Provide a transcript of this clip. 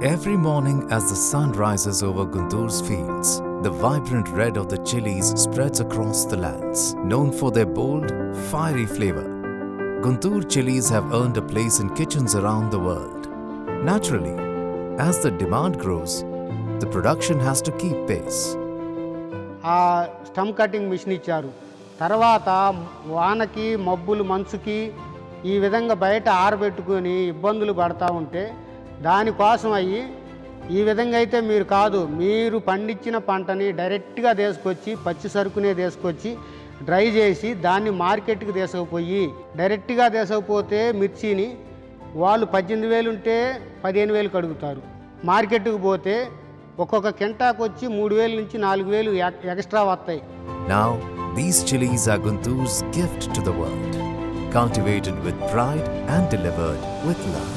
Every morning as the sun rises over Guntur's fields, the vibrant red of the chilies spreads across the lands. Known for their bold, fiery flavor, Guntur chilies have earned a place in kitchens around the world. Naturally, as the demand grows, the production has to keep pace. ఆ స్టమ్ cutting machine ఇచ్చారు. తర్వాత వానకి మబ్బులు మంచుకి ఈ విధంగా బయట ఆరబెట్టుకొని ఇబ్బందులు పడతా ఉంటే దానికోసం అయ్యి ఈ విధంగా అయితే మీరు కాదు, మీరు పండించిన పంటని డైరెక్ట్గా తీసుకొచ్చి పచ్చి సరుకునే తీసుకొచ్చి డ్రై చేసి దాన్ని మార్కెట్కి తీసుకుపోయి డైరెక్ట్గా తీసుకుపోతే మిర్చిని వాళ్ళు 18,000 ఉంటే 15,000 కడుగుతారు. మార్కెట్కి పోతే ఒక్కొక్క కింటాకు వచ్చి 3,000 నుంచి 4,000 ఎక్స్ట్రా వస్తాయి. Now, these chilies are Guntur's gift to the world, cultivated with pride and delivered with love.